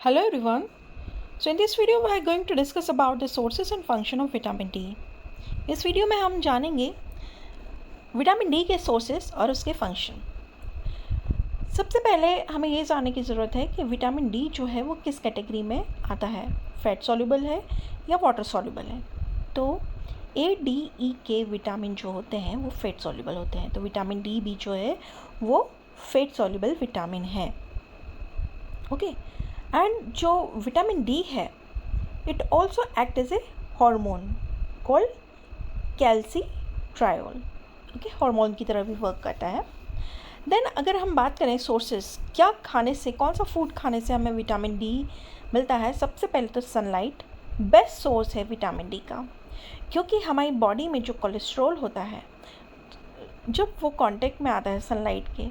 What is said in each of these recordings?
Hello everyone. So in this video we are going to discuss about the sources and function of vitamin D. इस video में हम जानेंगे vitamin D के sources और उसके function. सबसे पहले हमें ये जानने की ज़रूरत है कि विटामिन डी जो है वो किस कैटेगरी में आता है, फैट सॉल्युबल है या वाटर सॉल्युबल है। तो ए डी ई के विटामिन जो होते हैं वो फैट सॉल्युबल होते हैं, तो विटामिन डी भी जो है वो फैट सॉल्युबल विटामिन है। ओके, एंड जो विटामिन डी है it also act as a hormone called calcitriol. Okay, hormone की तरह भी वर्क करता है। देन अगर हम बात करें सोर्सेस, क्या खाने से, कौन सा फूड खाने से हमें विटामिन डी मिलता है, सबसे पहले तो सनलाइट बेस्ट सोर्स है विटामिन डी का, क्योंकि हमारी बॉडी में जो कोलेस्ट्रॉल होता है जब वो कांटेक्ट में आता है सनलाइट के,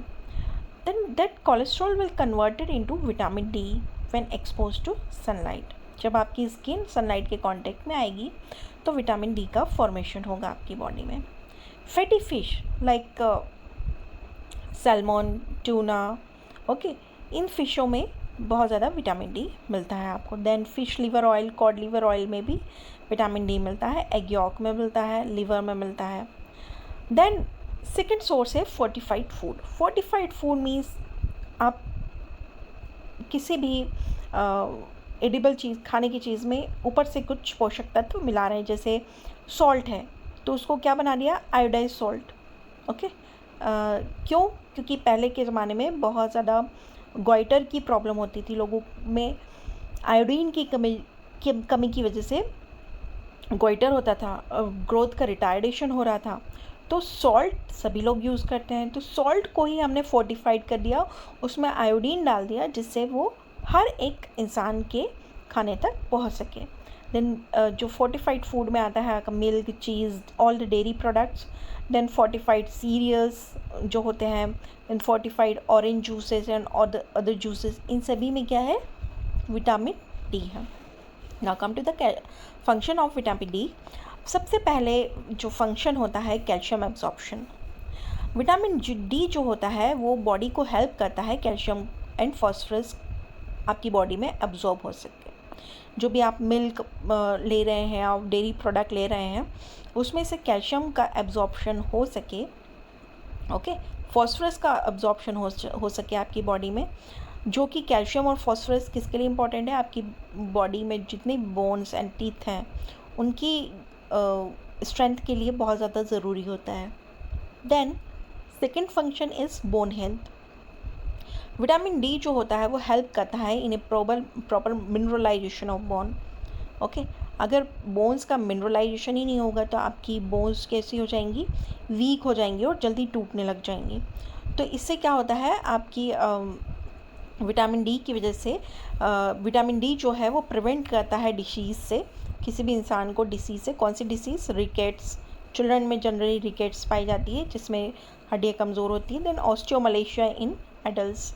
then that cholesterol will converted into vitamin D when exposed to sunlight। जब आपकी स्किन सनलाइट के कांटेक्ट में आएगी तो विटामिन डी का फॉर्मेशन होगा आपकी बॉडी में। Fatty fish like salmon, tuna, okay, इन फिशों में बहुत ज़्यादा विटामिन डी मिलता है आपको। Then fish liver oil, cod liver oil में भी विटामिन डी मिलता है, एग यॉक में मिलता है, लिवर में मिलता है। देन सेकेंड सोर्स है fortified food. Fortified food means आप किसी भी एडिबल चीज़, खाने की चीज़ में ऊपर से कुछ पोषक तत्व मिला रहे हैं। जैसे सॉल्ट है तो उसको क्या बना दिया, आयोडाइज सॉल्ट। ओके, क्यों? क्योंकि पहले के ज़माने में बहुत ज़्यादा गॉइटर की प्रॉब्लम होती थी लोगों में, आयोडीन की कमी की वजह से गॉइटर होता था, ग्रोथ का रिटार्डेशन हो रहा था। तो सॉल्ट सभी लोग यूज़ करते हैं, तो सॉल्ट को ही हमने फोर्टिफाइड कर दिया, उसमें आयोडीन डाल दिया जिससे वो हर एक इंसान के खाने तक पहुंच सके। देन जो फोर्टिफाइड फूड में आता है milk, cheese, all the dairy products. Then fortified cereals जो होते हैं, then fortified orange juices and other juices, इन सभी में क्या है, विटामिन डी है। Now come to the function of vitamin D. सबसे पहले जो फंक्शन होता है कैल्शियम एब्जॉर्प्शन। विटामिन डी जो होता है वो बॉडी को हेल्प करता है कैल्शियम एंड फॉस्फोरस आपकी बॉडी में एब्जॉर्ब हो सके। जो भी आप मिल्क ले रहे हैं, आप डेयरी प्रोडक्ट ले रहे हैं, उसमें से कैल्शियम का एब्जॉर्प्शन हो सके, ओके, फॉस्फोरस का एब्जॉर्प्शन हो सके आपकी बॉडी में, जो कि कैल्शियम और फॉस्फोरस किसके लिए इम्पॉर्टेंट है, आपकी बॉडी में जितने बोन्स एंड टीथ हैं उनकी स्ट्रेंथ के लिए बहुत ज़्यादा ज़रूरी होता है। Then second function is bone health. Vitamin D जो होता है वो हेल्प करता है in a proper mineralization of bone. Okay, अगर बोन्स का मिनरलाइजेशन ही नहीं होगा तो आपकी बोन्स कैसी हो जाएंगी, वीक हो जाएंगी और जल्दी टूटने लग जाएंगी। तो इससे क्या होता है, आपकी विटामिन डी की वजह से विटामिन डी जो है वो प्रिवेंट करता है डिसीज़ से, किसी भी इंसान को डिसीज़ से। कौन सी डिसीज़, रिकेट्स। चिल्ड्रन में जनरली रिकेट्स पाई जाती है जिसमें हड्डियाँ कमज़ोर होती हैं। Then osteomalacia in adults.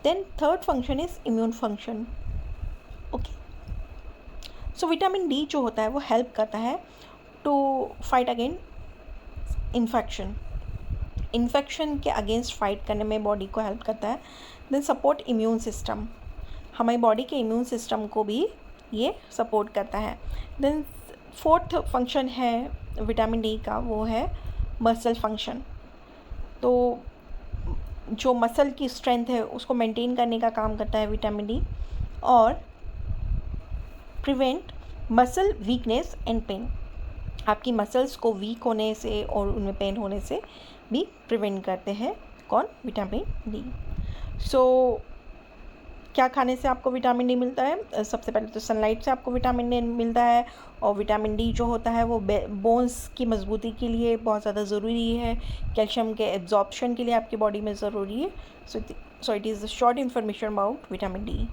Then third function is immune function. Okay, so vitamin D जो होता है वो हेल्प करता है टू फाइट अगेंस्ट इन्फेक्शन के अगेंस्ट फाइट करने में बॉडी को हेल्प करता है। देन सपोर्ट इम्यून सिस्टम, हमारी बॉडी के इम्यून सिस्टम को भी ये सपोर्ट करता है। देन फोर्थ फंक्शन है विटामिन डी का, वो है मसल फंक्शन। तो जो मसल की स्ट्रेंथ है उसको मेंटेन करने का काम करता है विटामिन डी, और prevent muscle weakness and pain, आपकी मसल्स को वीक होने से और उनमें पेन होने से भी प्रिवेंट करते हैं कौन, विटामिन डी। सो क्या खाने से आपको विटामिन डी मिलता है, सबसे पहले तो सनलाइट से आपको विटामिन डी मिलता है, और विटामिन डी जो होता है वो बोन्स की मजबूती के लिए बहुत ज़्यादा ज़रूरी है, कैल्शियम के एब्जॉर्प्शन के लिए आपकी बॉडी में ज़रूरी है। So it is a short information about vitamin D.